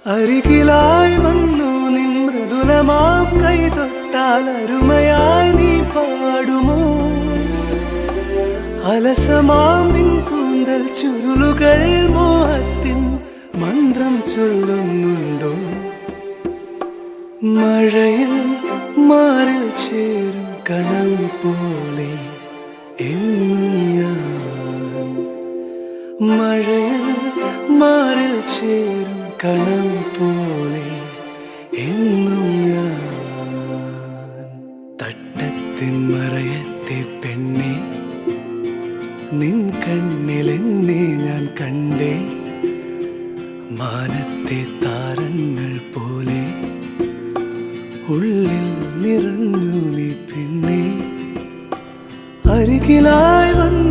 അരികിലായി വന്നു നിൻ മൃദുലമാം കൈ തൊട്ടാൽ അരുമയായി നീ പാടുമോ? അലസമാം നിൻ കൂന്തൽ ചുരുളുകൾ മോഹത്തിൻ മന്ത്രം ചൊല്ലുന്നുണ്ടോ? മഴയിൽ മാറിൽ ചേരും കണം പോലെ എന്നും ഞാൻ, മഴയിൽ മാറിൽ ചേരും കണം പോലെ എന്നും ഞാൻ. തട്ടത്തിൻ മറയത്തെ പെണ്ണെ, നിൻ കണ്ണിലെന്നെ ഞാൻ കണ്ടേ, മാനത്തെ താരങ്ങൾ പോലെ ഉള്ളിൽ നിറഞ്ഞു നീ പിന്നെ. അരികിലായി വന്നു